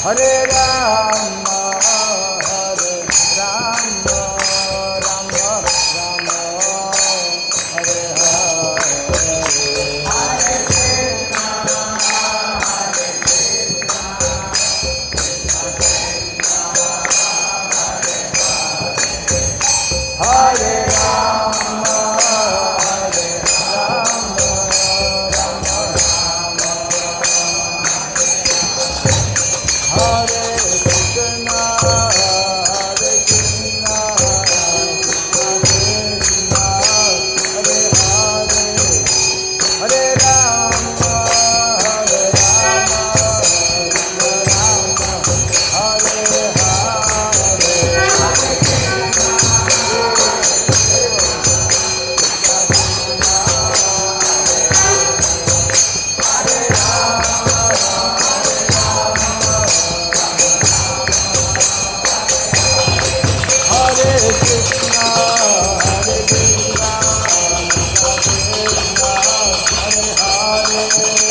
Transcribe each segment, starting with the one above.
Hare Rama, Hare Rama, Rama Rama, Hare Hare. Hare Rama, Hare Rama, Rama Rama, Hare Krishna, Hare Krishna, Krishna Krishna, Hare Hare, Hare Rama, Hare Rama, Rama Rama, Hare Hare Krishna, Hare Krishna, Krishna Krishna, Hare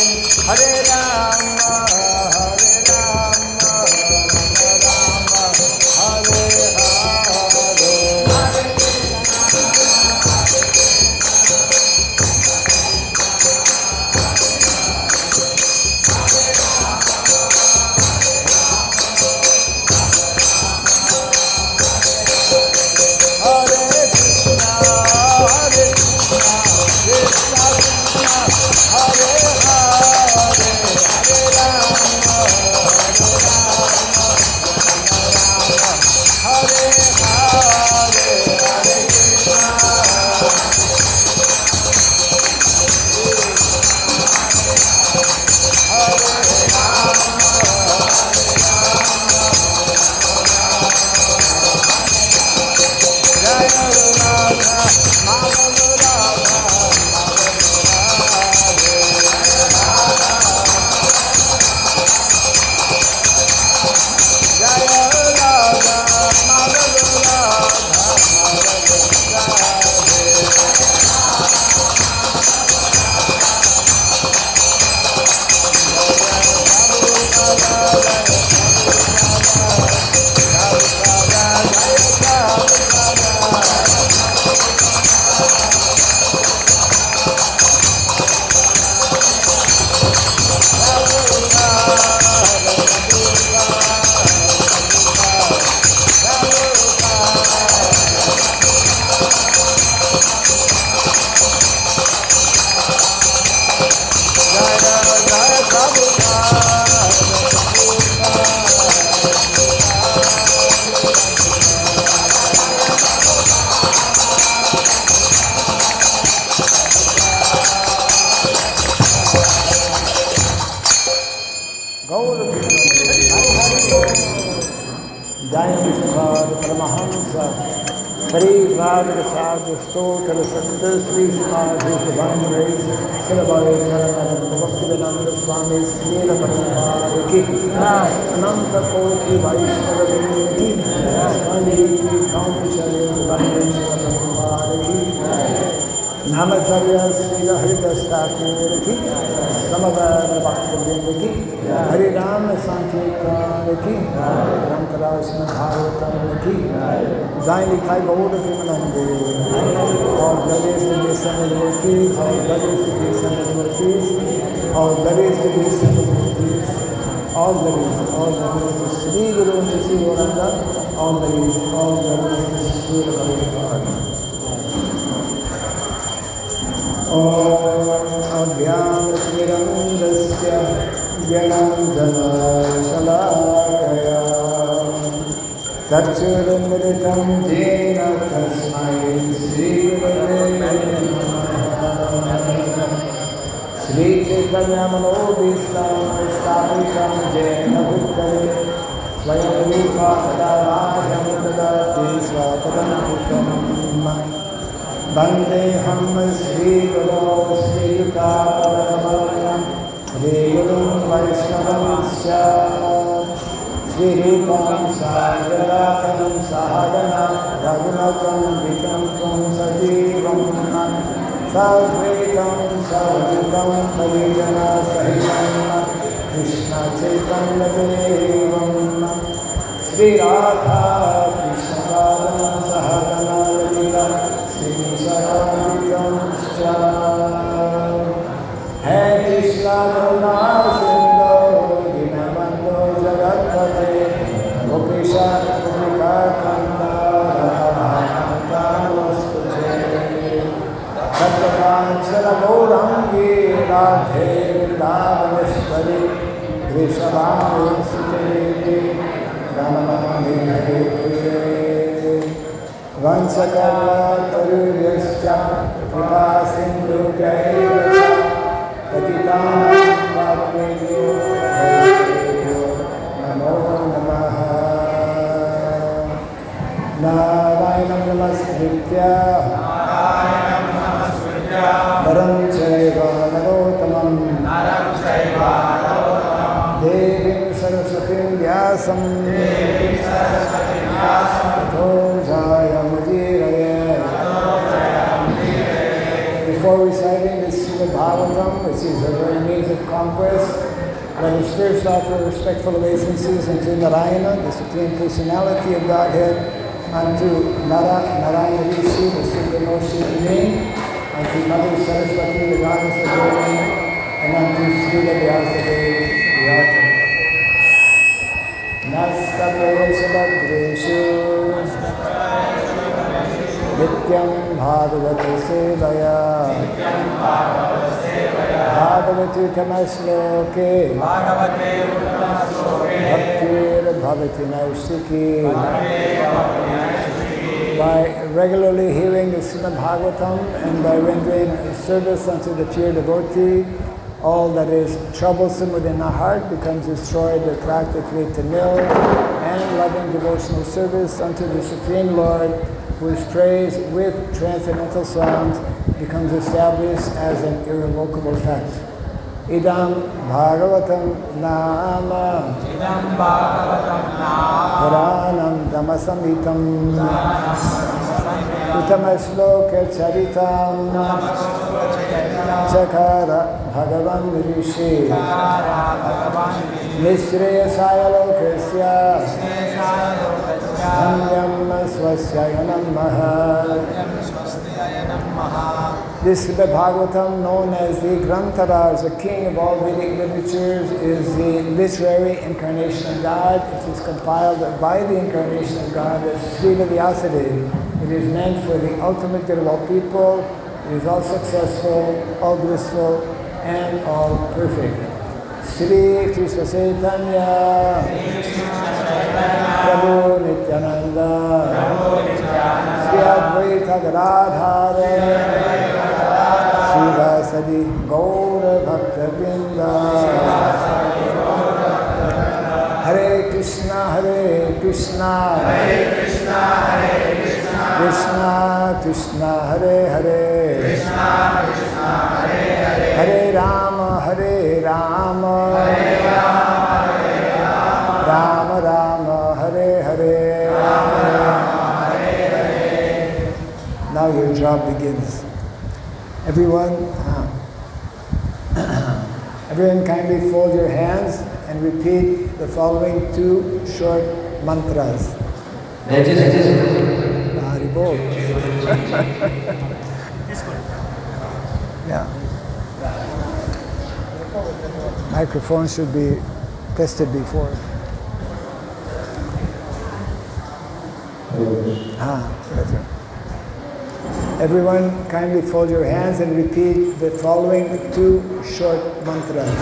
Hare, Hare Rama, Hare Rama, Rama Rama, Hare Hare Radha Sadhu Stotra Santa Sri Srimad His Divine Grace Sirabhaya Charananda Bhaktivedanta Swami Srila Prabhupada Ki Ananta Koti Vaishnava Vrinda Ki Swami Kaunacharya Divine Grace Prabhupada Ki Namacharya Srila Haridas Thakur Ki Samavada Bhaktivedanta Ki Hare Rama Sankirtan Ki Ramkarasna Bhagavatam Ki Jai Likhai Gaura Primanande, all Ganesh to be assembled devotees, all Ganesh to be assembled devotees, all Ganesh to be assembled devotees, all Ganesh to Sri Guru to Sri Goranga, all Ganesh to Sri Prabhupada. Om Adhyam Smirandasya Gyananjana Shalakaya Tachurumritam Jena Tasmai Sri Gurave Sri Chaitanya Manobhistam Stapitam Jena Bhuttare Swayam Rupa Padarajam Dadati Swapadantikam Vandeham Sri Guru Sri Yuta Paramalayam Sri Guru Vaishnavamsya Sri Rupam Sadhanatam Sahadana Raghunatam Vikantam Sajivam Sarvetam Sarvatam Parijana Sahitam Krishna Chaitanya Devam Shri Radha Krishna Padam Sahagana Lalita Shri Saradhitam Scha Hey Krishna Karuna Sindhu Dinabandhu Jagatpate Gopesha Gopika Kanta Radha Namaste Satyakancana Gaurangi Radhe Vrindavaneshwari Vrishabhanu Suteveti Ramamani Hare Priye Vansakala Taruyascha Kripa Sindhu Jaivacha Patitanam Pavanebhyo Vaishnavebhyo Namo Namaha Narayanam Namaskritya Naram Chaiva Narottamam Devim Saraswatim Vyasam Tato Jayamudiraye. Before reciting this Srimad Bhagavatam, which is a very means of conquest, let us first offer respectful obeisances unto Narayana, the Supreme Personality of Godhead, unto Narayana Rishi, the Supreme Being, unto Mother Saraswati, the Goddess of Learning, and unto Srila Vyasadeva, the author. Nastapesha Bhadreshu Nityam Bhagavata Sevaya Bhagavati Tamasloke Bhaktir Bhavati Naishiki. By regularly hearing the Srimad Bhagavatam and by rendering service unto the pure devotee, all that is troublesome within the heart becomes destroyed or practically to nil, and loving devotional service unto the Supreme Lord, whose praise with transcendental songs becomes established as an irrevocable fact. Idam Bhagavatam Nama Puranam Dhammasamhitam Uttamasloka Charitam Chakara Bhagavan Rishi Nishreyasaya Lokasya Dhamyam Swasya Namaha. This Srimad Bhagavatam, known as the Grantharaj, the king of all Vedic literatures, is the literary incarnation of God. It is compiled by the incarnation of God as Srila Vyasadeva. It is meant for the ultimate good of all people. It is all successful, all blissful, and all perfect. Shri Krishna Chaitanya Prabhu Nityananda Shri Advaita Gadadhara Srivasadi Gaura Bhakta Vrinda. Hare Krishna Krishna Krishna Hare Hare Hare Rama Rama Rama Hare Hare. Now your job begins. Everyone kindly fold your hands and repeat the following two short mantras. Haribol. Yeah. Microphone should be tested before. Better. Everyone kindly fold your hands and repeat the following two short mantras.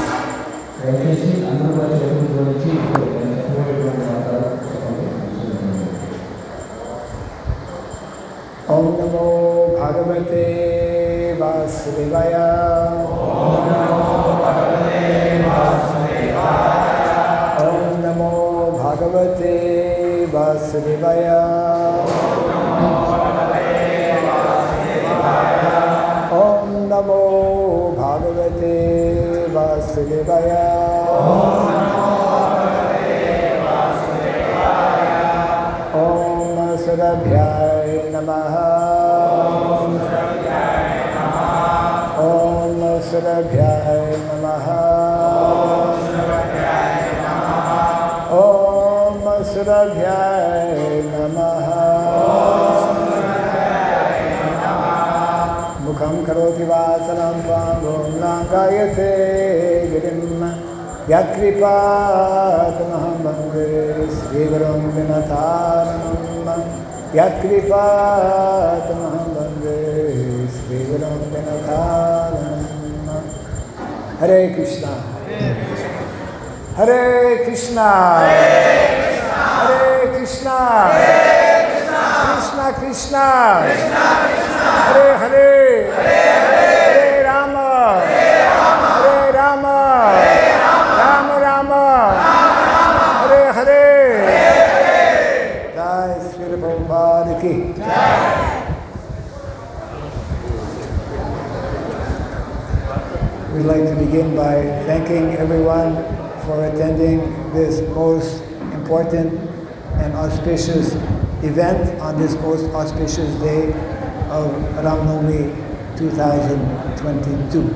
Om Namo Bhagavate Vasudevaya. Om Namo Bhagavate Vasudevaya. Om Namo Bhagavate Vasudevaya. Om Namo Bhagavate Vasudevaya. Om Sarabhyaya Namaha. Om Surabhyaya Namaha. Om Surabhyaya Namaha. Mukham karoti vasanam pangom nangayate girim yatkripatamaham bande srivaram vinataranam yatkripatamaham bande srivaram vinataranam. Hare Krishna. Hare Krishna. Hare Krishna. Krishna Krishna. Hare Hare. Hare Rama. Hare Rama. Rama Rama. Hare Hare. Jai Sri Prabhupada ki. We'd like to begin by thanking everyone for attending this most important and auspicious event on this most auspicious day of Ram Navami 2022.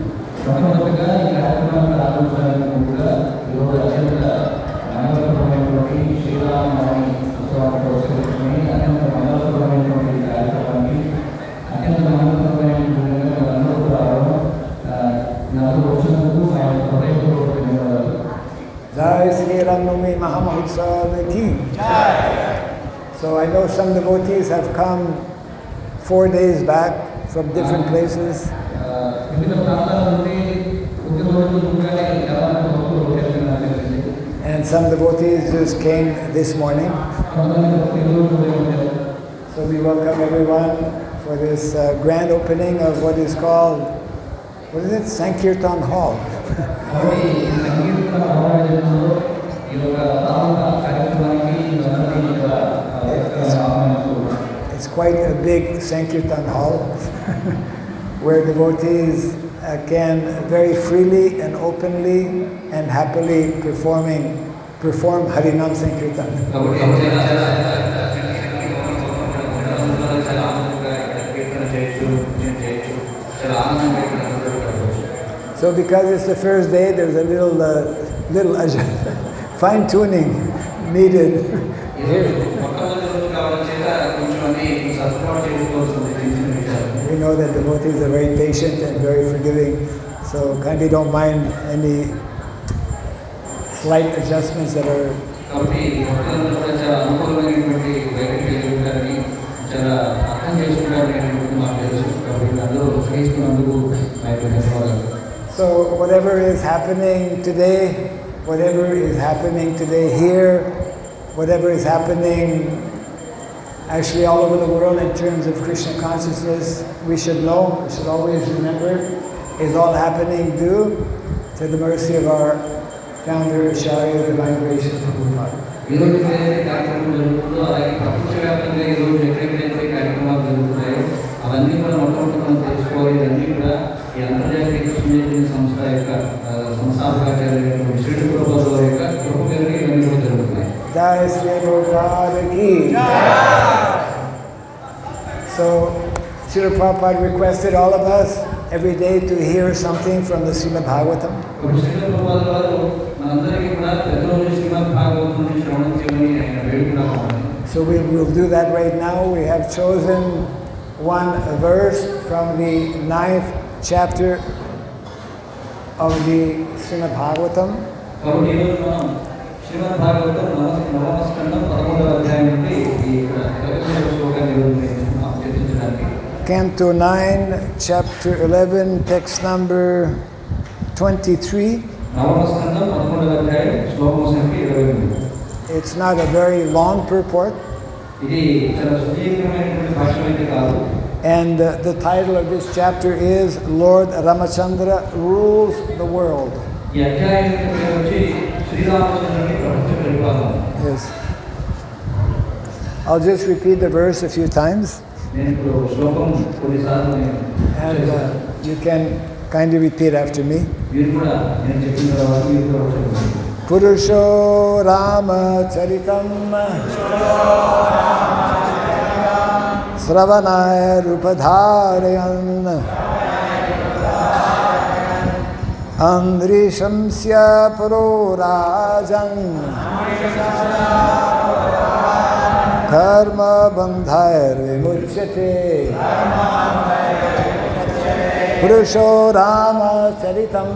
Jai Sri Ram Navami Mahamahotsav ki. So I know some devotees have come 4 days back from different places. And some devotees just came this morning. So we welcome everyone for this grand opening of what is called, what is it? Sankirtan Hall. It's quite a big Sankirtan hall where devotees can very freely and openly and happily perform Harinam Sankirtan. So because it's the first day, there's a little fine tuning needed here. We know that devotees are very patient and very forgiving, so kindly don't mind any slight adjustments that are. So whatever is happening today here, whatever is happening actually all over the world in terms of Krishna consciousness, we should always remember, is all happening due to the mercy of our founder, Acharya, Divine Grace Prabhupada. Jai Sri Prabhupada ki. So, Srila Prabhupada requested all of us every day to hear something from the Srimad Bhagavatam. So we will do that right now. We have chosen one verse from the 9th chapter of the Srimad Bhagavatam. Canto 9, chapter 11, text number 23. It's not a very long purport. And the title of this chapter is Lord Ramachandra Rules the World. Yes. I'll just repeat the verse a few times. And you can kindly repeat after me. Purusho Rama Charitam Sravanaya Rupadharayan Andrishamsya paro rajan karma bandhair vimuchyate Purusho Rama Charitam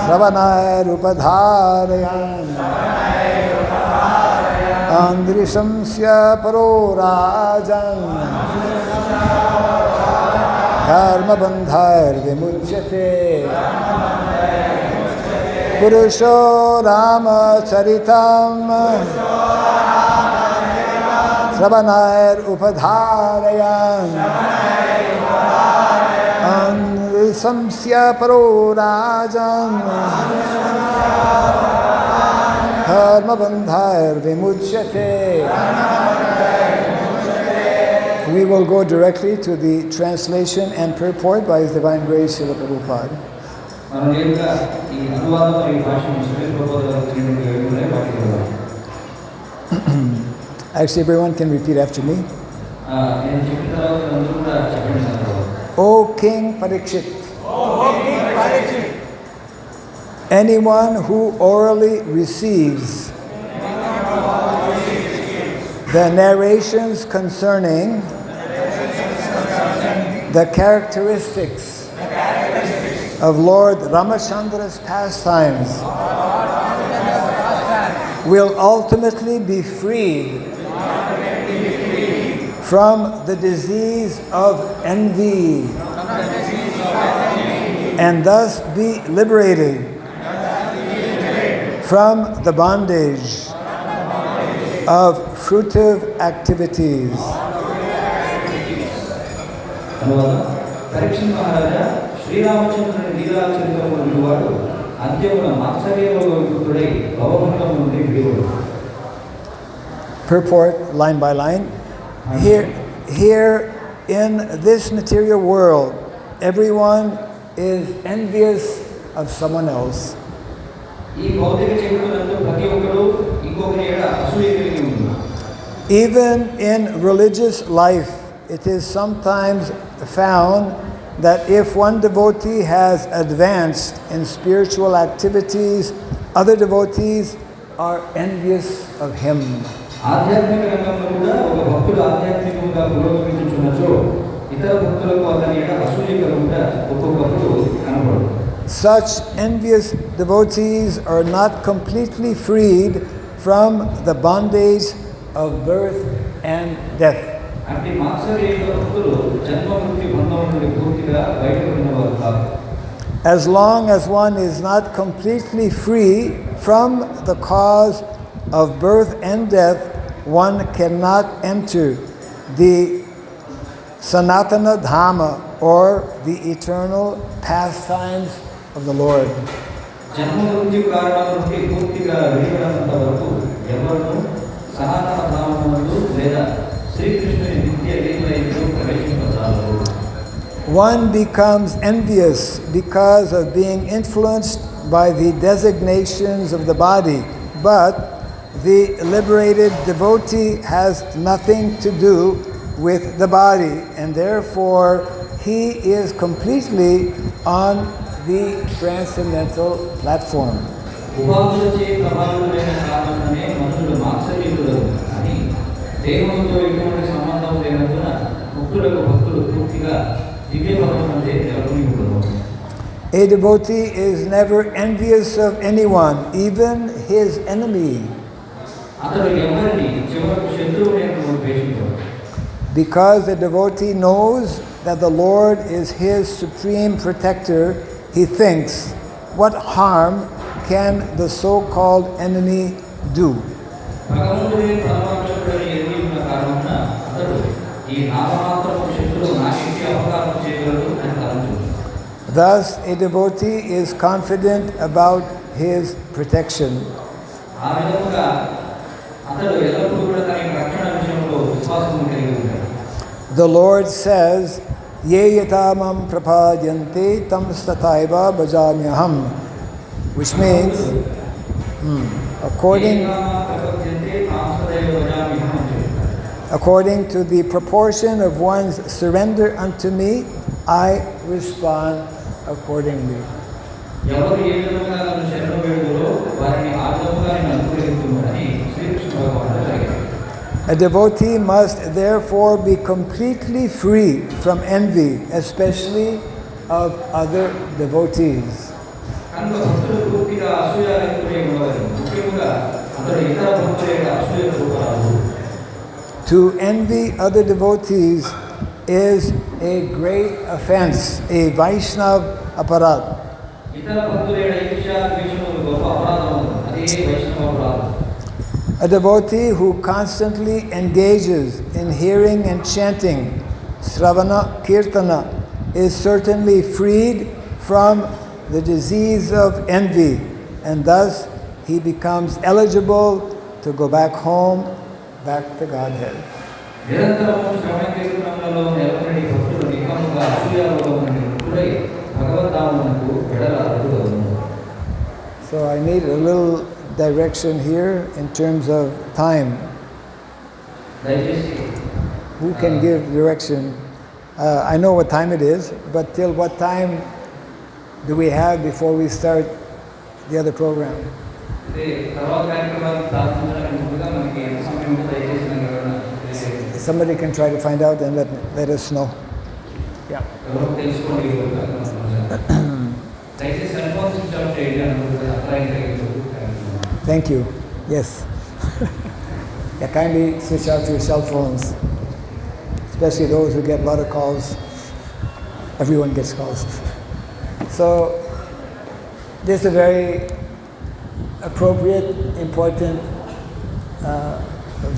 Sravanair upadharayan Andrishamsya paro rajan Karma bandhair vimuchyate Purusho Rama Charitam Sravanair upadharayan Andrishamsya paro rajan Karma bandhair vimuchyate. We will go directly to the translation and purport by His Divine Grace Srila Prabhupada. Actually, everyone can repeat after me. O King Parikshit, anyone who orally receives the narrations concerning the characteristics of Lord Ramachandra's pastimes will ultimately be freed from the disease of envy and thus be liberated from the bondage of fruitive activities. Purport line by line. Here in this material world, everyone is envious of someone else. Even in religious life, it is sometimes found that if one devotee has advanced in spiritual activities, other devotees are envious of him. Such envious devotees are not completely freed from the bondage of birth and death. As long as one is not completely free from the cause of birth and death, one cannot enter the Sanatana Dhamma or the eternal pastimes of the Lord. One becomes envious because of being influenced by the designations of the body, but the liberated devotee has nothing to do with the body, and therefore he is completely on the transcendental platform. A devotee is never envious of anyone, even his enemy. Because the devotee knows that the Lord is his supreme protector, he thinks, what harm can the so-called enemy do? Thus, a devotee is confident about his protection. The Lord says, Ye yatamam prapadyante tam stataiva bhajamyaham, which means, according to the proportion of one's surrender unto me, I respond accordingly. ఎవరు ఏ విధంగా నన్ను శరణు వేడుదురో వారిని ఆ విధముగా నేను అనుగ్రహించుదునని శ్రీకృష్ణ భగవానుడు చెప్పారు. A devotee must therefore be completely free from envy, especially of other devotees. కనుక భక్తులు పూర్తిగా అసూయారహితులై ఉండవాలి. ముఖ్యంగా అతడు ఇతర భక్తుల యొక్క అసూయకు లోబడరాదు. To envy other devotees is a great offense, a Vaishnav aparad. ఇతర భక్తుల యొక్క ఈర్ష్య ద్వేషములు గొప్ప అపరాధము. అదే వైష్ణవ అపరాధం. A devotee who constantly engages in hearing and chanting Sravana Kirtana is certainly freed from the disease of envy, and thus he becomes eligible to go back home, back to Godhead. నిరంతరము శ్రవణ కీర్తనలలో నిలబడి భక్తులు నికముగా అసూయలో నుండి ముక్తులై భగవద్ధామమునకు వెడలారదును. So I need a little direction here in terms of time. దయచేసి Who can give direction? I know what time it is, but till what time do we have before we start the other program? అంటే తర్వాత కార్యక్రమాన్ని ప్రారంభించడానికి ముందుగా మనకి ఎంత సమయం ఉందో దయచేసి నాకు ఎవరైనా తెలియజేయండి. Somebody can try to find out and let us know. Yeah. ఎవరో తెలుసుకోండి. దయచేసి సెల్ ఫోన్ స్విచ్ ఆఫ్ చేయండి అనుకుంటే అభిప్రాయం కలిగింది. Thank you. Yes. Yeah, kindly switch off your cell phones, especially those who get a lot of calls. Everyone gets calls. So, this is a very appropriate, important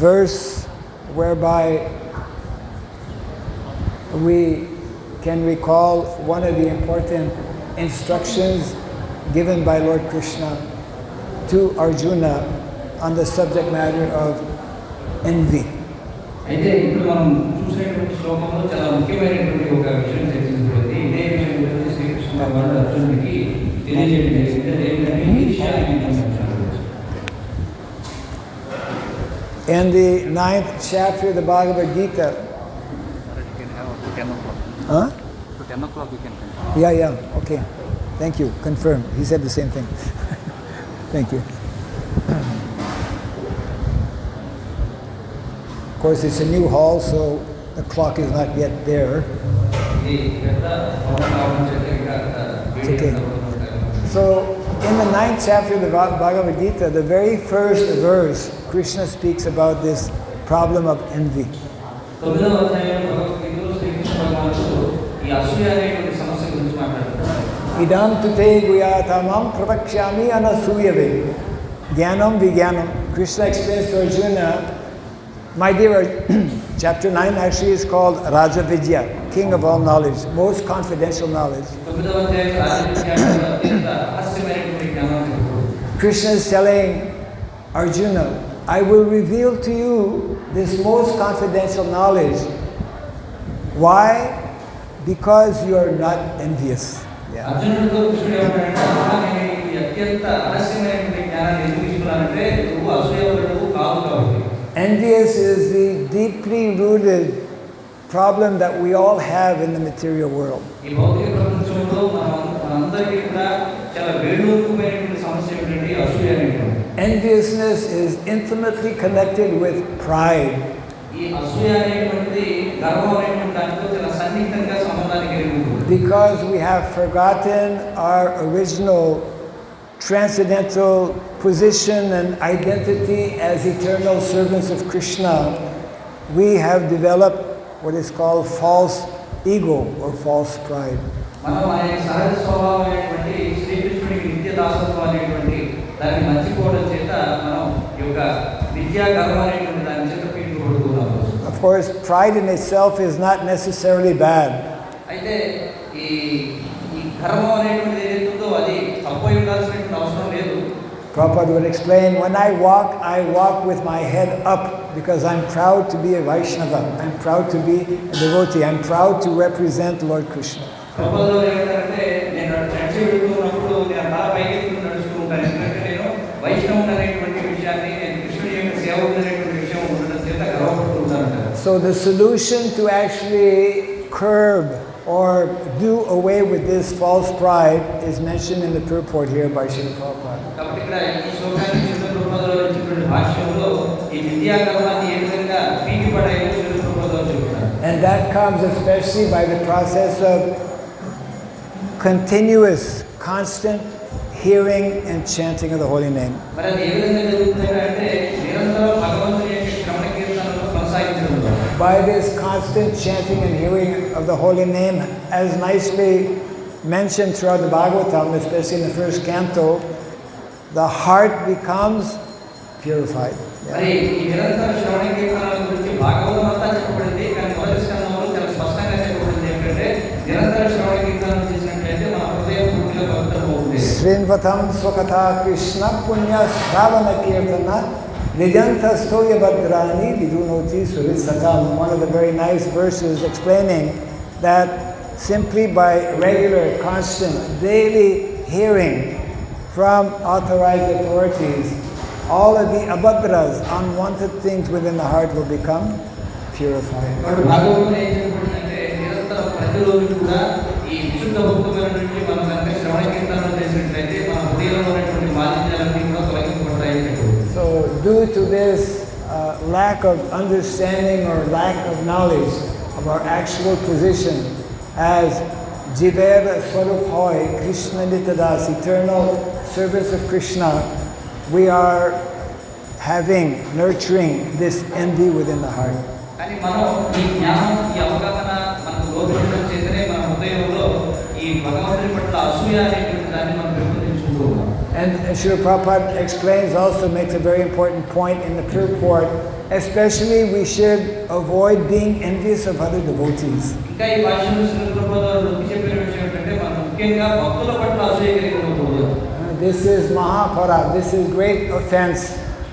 verse whereby we can recall one of the important instructions given by Lord Krishna to Arjuna on the subject matter of envy. అయితే ఇప్పుడు మనం చూసేటువంటి శ్లోకంలో చాలా ముఖ్యమైనటువంటి ఒక విషయం చర్చించబడింది. ఇదే విషయం గురించి శ్రీకృష్ణ భగవానుడు అర్జునుడికి తెలియజేయడం జరిగింది. అదేంటంటే ఈర్ష్య అనే అంశం. In the 9th chapter of the Bhagavad Gita. You can have up to 10 o'clock. Huh? To 10 o'clock you can continue. Yeah. Okay. Thank you. Confirm. He said the same thing. Thank you. Of course, it's a new hall, so the clock is not yet there. It's okay. So, in the 9th chapter of the Bhagavad Gita, the very first verse, Krishna speaks about this problem of envy. Idam tute guyatamam pravakshami anasuyave jnanam vijnanam. Krishna explains to Arjuna, my dear, chapter 9 actually is called Raja Vidya, king of all knowledge, most confidential knowledge. Krishna is telling Arjuna, I will reveal to you this most confidential knowledge. Why? Because you are not envious. Yeah. Envious is the deeply rooted problem that we all have in the material world. Enviousness is intimately connected with pride. Because we have forgotten our original transcendental position and identity as eternal servants of Krishna, we have developed what is called false ego or false pride. Of course, pride in itself is not necessarily bad. Prabhupada would explain, when I walk with my head up because I'm proud to be a Vaishnava, I'm proud to be a devotee, I'm proud to represent Lord Krishna. So the solution to actually curb or do away with this false pride is mentioned in the purport here by Srila Prabhupada. కాబట్టి ఇక్కడ ఈ శ్లోకాన్ని శ్రీల ప్రభుపాదులు ఇచ్చినటువంటి భాష్యంలో ఈ విద్యా గర్వాన్ని ఏ విధంగా పీకిపడాయో శ్రీల ప్రభుపాదులు చెప్తున్నారు. And that comes especially by the process of continuous, constant hearing and chanting of the holy name. మరి అది ఏ విధంగా జరుగుతుందంటే నిరంతరం భగవంతుని యొక్క శ్రవణ కీర్తనలను కొనసాగించడం ద్వారా. By this constant chanting and hearing of the holy name, as nicely mentioned throughout the Bhagavatam, especially in the first canto, the heart becomes purified. మరి ఈ నిరంతర శ్రవణ కీర్తనల గురించి భాగవతం అంతా చెప్పబడింది, కానీ మొదటి స్కందంలో చాలా స్పష్టంగా చెప్పబడింది ఏంటంటే నిరంతర శ్రవణ కీర్తనలు చేసినట్లయితే మన హృదయం పూర్తిగా పవిత్రమవుతుంది. Srinvatam Swakatha Krishna Punya Shravana Kirtana Nidyantastoya Bhadrani Vidunoti Surisatam. One of the very nice verses explaining that simply by regular, constant, daily hearing from authorized authorities, all of the abhadras, unwanted things within the heart will become purified. Bhagavatam ఏం చెప్పబడిందంటే నిరంతరం ప్రతిరోజు కూడా ఈ విశుద్ధ భక్తులైనటువంటి మనం కనుక శ్రవణ కీర్తనలు చేసినట్లయితే మన హృదయంలో ఉన్నటువంటి మాలిన్యాలన్నీ కూడా తొలగించబడతాయని చెప్పారు. So due to this lack of understanding or lack of knowledge of our actual position as Jivera Swarup Hoy, Krishna Nitadas, eternal service of Krishna, we are nurturing this envy within the heart. కానీ మనం ఈ జ్ఞానం ఈ అవగాహన మనకు లోపించడం చేతనే మన హృదయంలో ఈ భగవంతుని పట్ల అసూయ అనేటువంటి దాన్ని మనం పెంపొందించుకుంటూ ఉన్నాం. And Srila Prabhupada explains also, makes a very important point in the purport, especially we should avoid being envious of other devotees. ఇంకా ఈ భాషలో శ్రీల ప్రభుపాదులు నొక్కి చెప్పిన విషయం ఏంటంటే మనం ముఖ్యంగా భక్తుల పట్ల అసూయ కలిగి ఉండకూడదు. This is Mahaparad, this is great offense,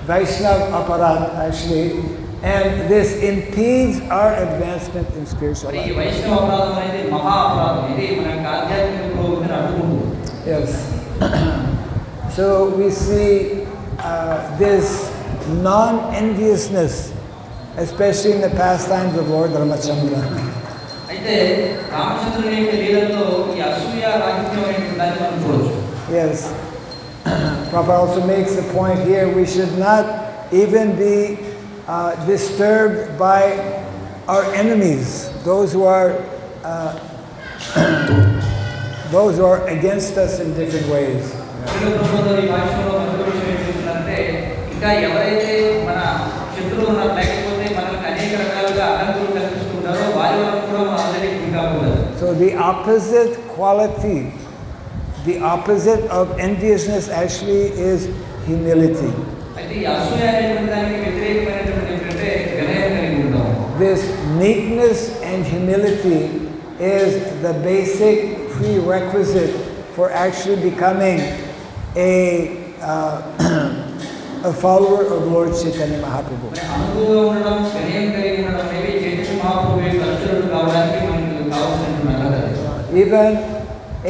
Vaishnav aparad actually, and this impedes our advancement in spiritual మరి ఈ life. వైష్ణవ అపరాధం అనేది మహా అపరాధం, ఇది మన యొక్క ఆధ్యాత్మిక పురోగతిని అడ్డుకుంటుంది. Yes. So we see this non-enviousness, especially in the pastimes of Lord Ramachandra. అయితే రామచంద్రుని యొక్క లీలల్లో ఈ అసూయ రాహిత్యం అనేటువంటి దాన్ని మనం చూడొచ్చు. Yes. Prabhupada also makes the point here, we should not even be disturbed by our enemies, those who are against us in different ways. Srila ప్రభుపాదులు ఈ భాషలో మరొక విషయం ఏంటంటే ఇంకా ఎవరైతే మన శత్రువులు ఉన్నారు, లేకపోతే మనకు అనేక రకాలుగా అడ్డంకులు కల్పిస్తుంటారో వారి వరకు కూడా మనం అందరికీ గురి కాకూడదు. So the opposite quality, the opposite of enviousness actually is humility. అయితే ఈ అసూయ అనేటువంటి దానికి వ్యతిరేకమైనటువంటి ఏంటంటే వినయం కలిగి ఉంటాం. This meekness and humility is the basic prerequisite for actually becoming a follower of Lord Chaitanya Mahaprabhu. మరి అనుభవం ఉండడం, వినయం కలిగి ఉండడం అనేవి చైతన్య మహాప్రభు యొక్క అనుచరుడు కావడానికి మనకు కావాల్సినటువంటి అర్హత. Even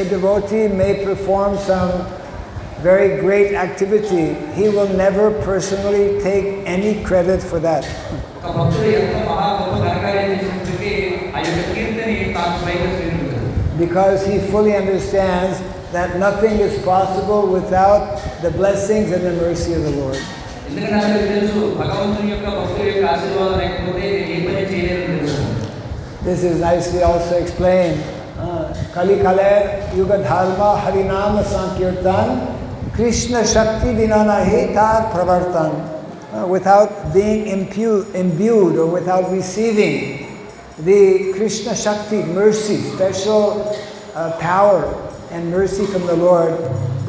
a devotee may perform some very great activity, he will never personally take any credit for that. ఒక భక్తుడు ఎంత మహా గొప్ప ఘనకార్యం చేసినప్పటికీ ఆ యొక్క కీర్తిని తాను స్వయంగా స్వీకరించాడు. Because he fully understands that nothing is possible without the blessings and the mercy of the Lord. ఎందుకంటే అతనికి తెలుసు భగవంతుని యొక్క భక్తుల యొక్క ఆశీర్వాదం లేకపోతే నేను ఏ పని చేయలేనని తెలుసు. This is nicely also explained. Kali Kaler Yuga Dharma Harinama Sankirtan Krishna Shakti Vinanahi Tar Pravartan. Without being imbued or without receiving the Krishna Shakti, mercy, special power and mercy from the Lord,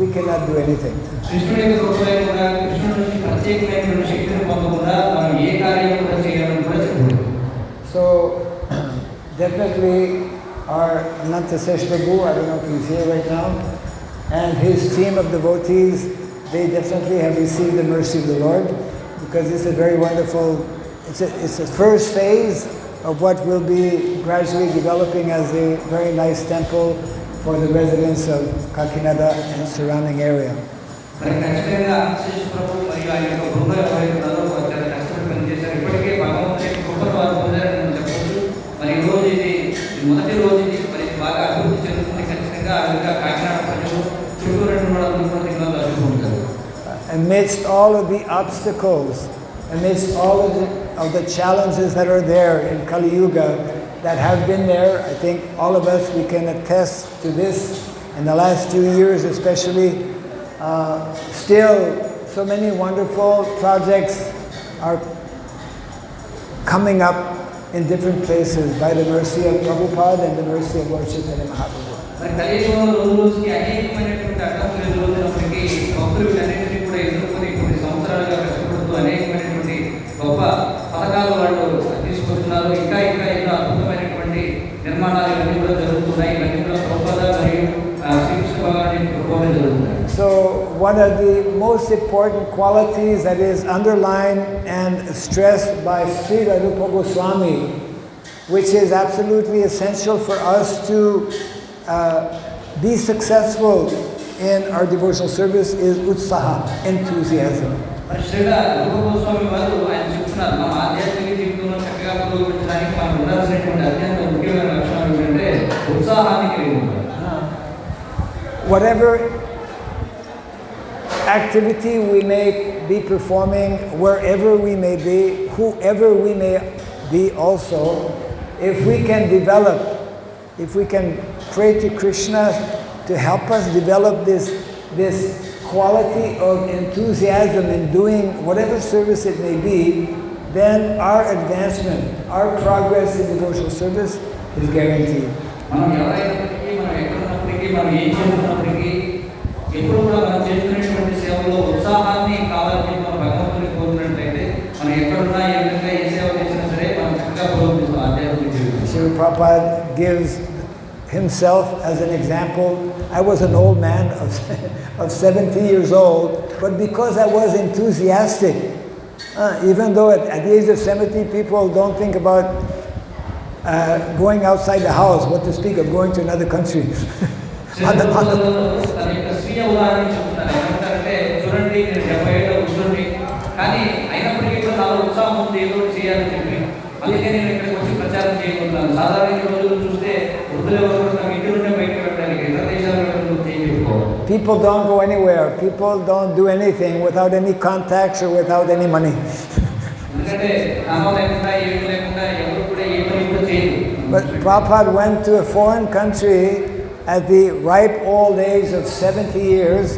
we cannot do anything. కృష్ణుడి యొక్క కృపలో కూడా కృష్ణుడి నుంచి ప్రత్యేకమైనటువంటి శక్తిని పొందకుండా మనం ఏ కార్యం కూడా చేయాలని కూడా చెప్పాడు. So definitely our Ananta Seshbabu, I don't know if he's here right now, and his team of devotees, they definitely have received the mercy of the Lord, because it's a very wonderful, it's a first phase of what will be gradually developing as a very nice temple for the residents of Kakinad and surrounding area. మరి ఖచ్చితంగా శేష ప్రభు మరియు ఆయన యొక్క బృందం ఎవరైతే ఉన్నారో వారు చాలా కష్టపడి పనిచేశారు. ఇప్పటికే భగవంతుని యొక్క కృపను వారు పొందారని మనం చెప్పవచ్చు. మరి ఈ రోజు ఇది మొదటి రోజు ఇది మరి ఇంకా కాకినాడ ప్రజలు చుట్టూ రెండు వాళ్ళందరూ కూడా తిరుమలలో జరుగుతూ ఉంటారు. Amidst all of the obstacles, amidst all of the challenges that are there in Kali Yuga, that have been there, I think all of us, we can attest to this in the last few years especially. Still, so many wonderful projects are coming up in different places by the mercy of Prabhupada and the mercy of Lord Chaitanya Mahaprabhu. మరి కలియుగంలో రోజు రోజుకి అనేకమైనటువంటి అడ్డంకులు ఎదురవుతున్నప్పటికీ భక్తులు వీటన్నిటిని కూడా ఎదుర్కొని కొన్ని సంవత్సరాలుగా కష్టపడుతూ అనేకమైనటువంటి గొప్ప పథకాలు వాళ్ళు తీసుకొస్తున్నారు. ఇంకా ఇంకా ఎన్నో అద్భుతమైనటువంటి నిర్మాణాలు ఇవన్నీ కూడా జరుగుతున్నాయి. ఇవన్నీ కూడా గొప్పగా మరియు శ్రీకృష్ణ భగవానుడి కృపలో జరుగుతున్నాయి. So one of the most important qualities that is underlined and stressed by Srila Rupa Goswami, which is absolutely essential for us to be successful in our devotional service, is utsaha, enthusiasm. మరి శ్రీల రూప గోస్వామి వారు ఆయన చెప్తున్నారు, మన ఆధ్యాత్మిక జీవితంలో చక్కగా పురోగమించడానికి మనం ఉండాల్సినటువంటి అత్యంత ముఖ్యమైన లక్షణం ఏంటంటే ఉత్సాహాన్ని కలిగి ఉండాలి. Whatever activity we may be performing, wherever we may be, whoever we may be also, if we can develop, if we can pray to Krishna to help us develop this quality of enthusiasm in doing whatever service it may be, then our advancement, our progress in devotional service is guaranteed. మనం ఎవరైనప్పటికీ, మనం ఎక్కడున్నప్పటికీ, మనం ఏం చేస్తున్నప్పటికీ ఎప్పుడు కూడా మనం చేస్తున్నటువంటి సేవలో ఉత్సాహాన్ని కావాలని మనం భగవంతుని కోరుకున్నట్లయితే మనం ఎక్కడున్నా ఏ విధంగా ఏ సేవ చేసినా సరే మనం చక్కగా పురోగమిస్తాం ఆధ్యాత్మిక జీవితం. Srila Prabhupada gives himself as an example. I was an old man of 70 years old, but because I was enthusiastic, even though at the age of 70 people don't think about going outside the house, what to speak of going to another country. తన యొక్క స్వీయ ఉదాహరణ చెప్తున్నారు. ఏమంటారంటే చూడండి నేను 70 ఏళ్ళ వృద్ధుడిని, కానీ అయినప్పటికీ కూడా నాలో ఉత్సాహం ఉంది ఏదో చేయాలని చెప్పి, అందుకే నేను ఇక్కడికి వచ్చి ప్రచారం చేయగలుగుతాను. సాధారణ రోజులు చూస్తే వృద్ధులు ఎవరు తమ ఇంటి నుండి బయటకు వెళ్ళడానికి ఇతర దేశాలలో చేయకపోవాలి. People don't go anywhere. People don't do anything without any contacts or without any money. ఎందుకంటే నామం లేకుండా ఏమీ లేకుండా ఎవరు కూడా ఏ పని కూడా చేయరు. But Prabhupada went to a foreign country at the ripe old age of 70 years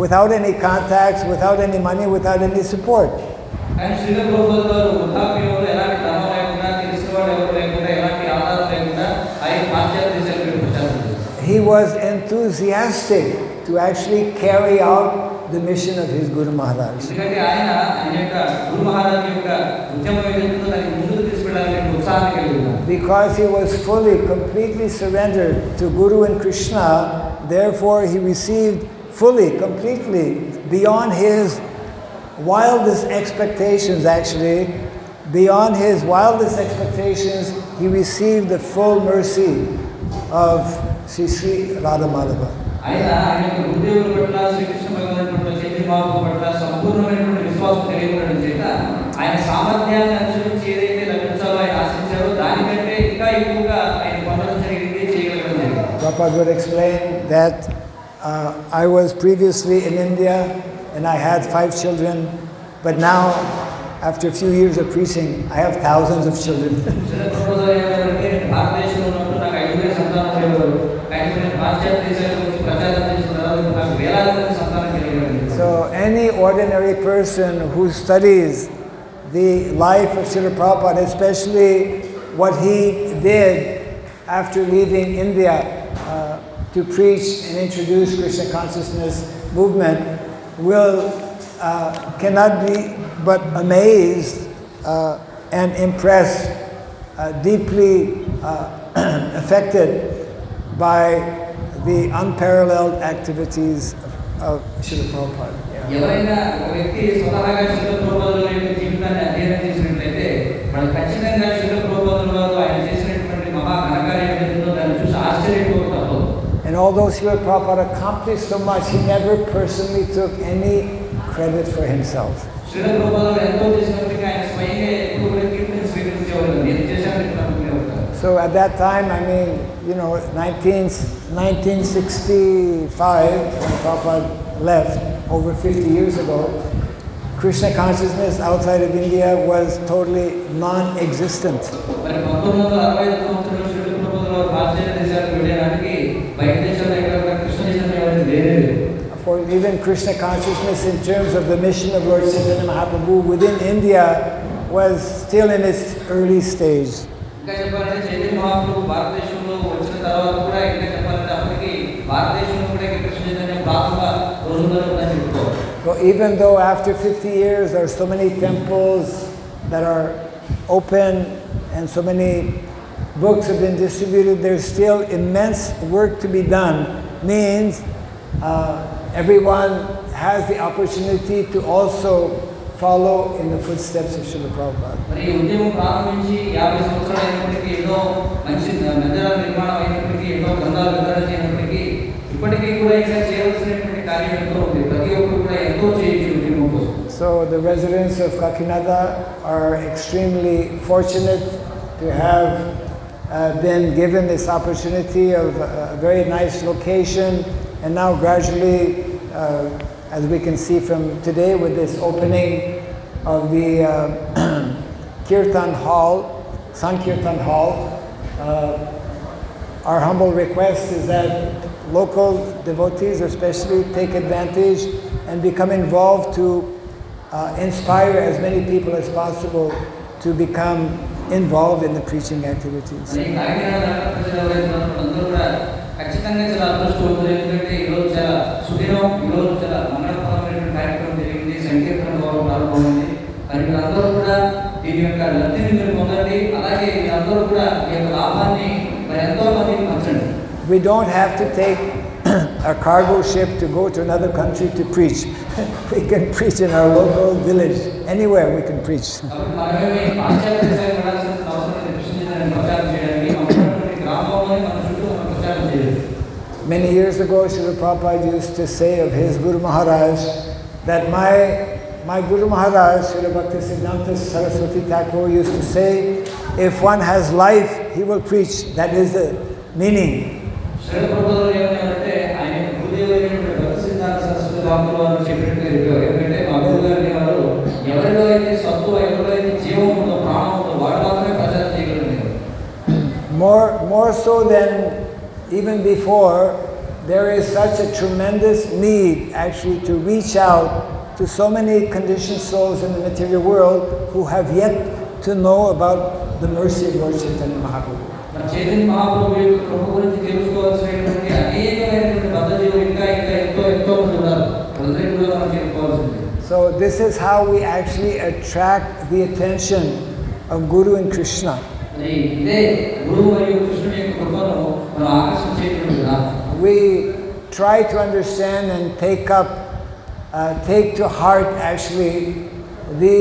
without any contacts, without any money, without any support. And Srila Prabhupada garu వృద్ధాప్యంలో ఎలాంటి ధనం లేకుండా, తెలిసిన వాళ్ళు ఎవరు లేకుండా, ఎలాంటి ఆధారం లేకుండా ఆయన పాశ్చాత్య దేశాలకు ప్రచారం చేశారు. He was enthusiastic to actually carry out the mission of his Guru Maharaj. ఎందుకంటే ఆయన యొక్క గురు మహారాజ్ యొక్క ఉద్యమం ఏదైతుందో దాన్ని ముందుకు తీసుకెళ్ళాలని ఉత్సాహాన్ని కలిగి ఉన్నారు. Because he was fully, completely surrendered to Guru and Krishna, therefore he received fully, completely, beyond his wildest expectations actually, beyond his wildest expectations, he received the full mercy of Sri Sri Radha Madhava. ఆయన గురుదేవుల పట్ల, శ్రీకృష్ణ భగవానుడి పట్ల, చైతన్య మహాప్రభు పట్ల సంపూర్ణమైనటువంటి విశ్వాసం కలిగి ఉండడం చేత ఆయన సామర్థ్యాన్ని అనుసరించి ఏదైతే లభించాలో ఆయన ఆశించారో దానికంటే ఇంకా ఎక్కువగా ఆయన పొందడం జరిగింది, చేయగలగడం జరిగింది. Prabhupada would explain that I was previously in India and I had 5 children, but now after a few years of preaching, I have thousands of children. భారతదేశంలో ఉన్నప్పుడు నాకు 5 సంతానం ఉండేవారు, కానీ నేను పాశ్చాత్య దేశాలకు వచ్చి ప్రచారం చేసిన తర్వాత నాకు వేలాది మంది సంతానం కలిగారు. So any ordinary person who studies the life of Srila Prabhupada, especially what he did after leaving India to preach and introduce Krishna consciousness movement, cannot be but amazed and impressed, deeply affected by the unparalleled activities of Srila Prabhupada. ఎవరైనా ఒక వ్యక్తి స్వతహాగా శ్రీల ప్రభుపాదుల యొక్క జీవితాన్ని అధ్యయనం చేసినట్లయితే వాళ్ళు ఖచ్చితంగా శ్రీల ప్రభుపాదుల వారు ఆయన చేసినటువంటి మహా ఘనకార్యం ఏదైతుందో దాన్ని చూసి ఆశ్చర్యపోతారు. And although Srila Prabhupada accomplished so much, he never personally took any credit for himself. Srila ప్రభుపాదులు ఎంతో చేసినప్పటికీ ఆయన స్వయంగా ఎక్కువ కీర్తిని స్వీకరించేవారు. నేను చేశాను. So at that time, I mean, 1965, when Prabhupada left, over 50 years ago, Krishna consciousness outside of India was totally non-existent. మరి 1965 సంవత్సరంలో శ్రీల ప్రభువుల వారు భారతీయ దేశాలకు వెళ్ళడానికి బయట దేశాల్లో ఎక్కడ కూడా కృష్ణ చైతన్య అనేది లేదు. Of course, even Krishna consciousness in terms of the mission of Lord Chaitanya Mahaprabhu within India was still in its early stage. ఇంకా చెప్పాలంటే చైతన్య మహాప్రభు భారతదేశంలో వచ్చిన తర్వాత కూడా ఇంకా చెప్పాలంటే అప్పటికి భారతదేశంలో కూడా కృష్ణ చైతన్య ప్రారంభ రోజుల్లో ఉందని చెప్పుకోవాలి. So even though after 50 years there are so many temples that are open and so many books have been distributed, there's still immense work to be done. Means everyone has the opportunity to also follow in the footsteps of Srila Prabhupada. మరి ఈ ఉద్యమం ప్రారంభించి 50 సంవత్సరాలు అయినప్పటికీ ఎన్నో మంచి మందిరాల నిర్మాణం అయినప్పటికీ ఎన్నో గ్రంథాలు వితరణ చేయనప్పటికీ ఇప్పటికీ కూడా ఇంకా చేయవలసినటువంటి కార్యం ఎంతో ఉంది. ప్రతి ఒక్కరు కూడా ఎంతో చేయొచ్చు ఉద్యమం కోసం. So the residents of Kakinad are extremely fortunate to have been given this opportunity of a very nice location, and now gradually, as we can see from today with this opening of the Kirtan Hall, Sankirtan Hall, our humble request is that local devotees especially take advantage and become involved to inspire as many people as possible to become involved in the preaching activities. మరి కాకినాడ ప్రజలు అందరూ కూడా ఖచ్చితంగా చాలా అదృష్టవంతులు. ఎందుకంటే ఈరోజు చాలా సుదినం, ఈరోజు చాలా మంగళప్రదమైనటువంటి కార్యక్రమం జరిగింది. సంకీర్తన ప్రారంభమైంది. మరి మీరందరూ కూడా దీని యొక్క లబ్ధిని మీరు పొందండి. అలాగే మీరందరూ కూడా ఈ యొక్క లాభాన్ని మరి ఎంతో మందికి పంచండి. We don't have to take a cargo ship to go to another country to preach. We can preach in our local village. Anywhere we can preach. కాబట్టి మనమేమి పాశ్చాత్య దేశాలకు వెళ్ళాల్సిన అవసరం లేదు. కృష్ణ చైతన్యాన్ని ప్రచారం చేయడానికి మన ఉన్నటువంటి గ్రామంలోనే మన చుట్టూ మనం ప్రచారం చేయాలి. Many years ago, Srila Prabhupada used to say of his Guru Maharaj that my Guru Maharaj, Srila Bhaktisiddhanta Saraswati Thakur, used to say, if one has life, he will preach. That is the meaning. Srila ప్రభువులు ఏమన్నారంటే ఆయన గురుదేవులైనటువంటి భక్తిసిద్ధాంత సరస్వతి రాములు వారు చెప్పినట్టుగా చెప్పారు. ఎందుకంటే మా గురువు గారు అనేవారు, ఎవరిలో అయితే సత్తు, ఎవరిలో అయితే జీవం ఉందో, ప్రాణం ఉందో వాడు మాత్రమే ప్రచారం చేయగలరు. More so than even before, there is such a tremendous need actually to reach out to so many conditioned souls in the material world who have yet to know about the mercy of Lord Chaitanya Mahaprabhu. మన చైతన్య మహాప్రభు యొక్క కృప గురించి తెలుసుకోవాల్సినటువంటి అనేకమైనటువంటి బద్ధజీవులు ఇంకా ఎంతో మంది ఉన్నారు. వాళ్ళందరికీ కూడా మనం తెలుసుకోవాల్సింది. So this is how we actually attract the attention of Guru and Krishna. ఇదే గురువు మరియు కృష్ణుని యొక్క కృపను మనం ఆకర్షించేటువంటి విధానం. We try to understand and take to heart actually the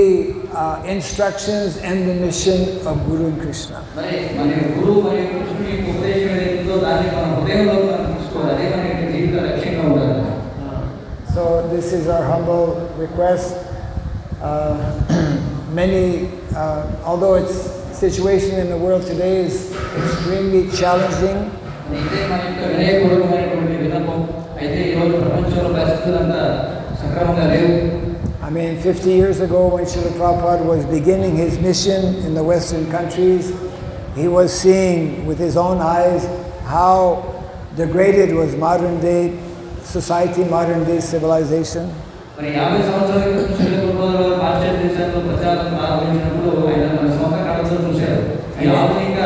instructions and the mission of Guru and Krishna. మరి మన గురువు మరియు కృష్ణుని యొక్క ఉపదేశం ఏదైతుందో దాన్ని మన హృదయంలో మనం తీసుకోవాలి. అదే మన యొక్క జీవిత లక్ష్యంగా ఉండాలి. So this is our humble request. Although its situation in the world today is extremely challenging, ఇదే మన యొక్క వినయపూర్వకమైనటువంటి విన్నపం. అయితే ఈరోజు ప్రపంచంలో పరిస్థితులంతా సక్రమంగా లేవు. I mean, 50 years ago when Srila Prabhupada was beginning his mission in the Western countries, he was seeing with his own eyes how degraded was modern day society, modern day civilization. మరి 50 సంవత్సరాల క్రితం శ్రీల ప్రభువుల వారు పాశ్చాత్య దేశాల్లో ప్రచారం ప్రారంభించినప్పుడు ఆయన తన సొంత కళ్ళతో చూశారు. ఈ ఆధునిక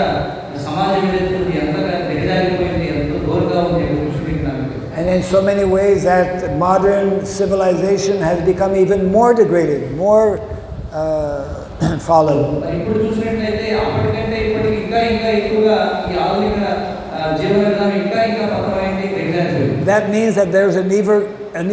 సమాజం ఏదైతే ఎంతగా దిగజారిపోయింది, ఎంతో దూరంగా ఉంది కృష్ణుడికి నాకు. And in so many ways that modern civilization has become even more degraded, more fallen. మరి ఇప్పుడు చూసినట్లయితే అప్పటికంటే ఇప్పటికి ఇంకా ఎక్కువగా ఈ ఆధునిక జీవన విధానం ఇంకా పతనమైంది, దిగజారిపోయింది. That means that there's an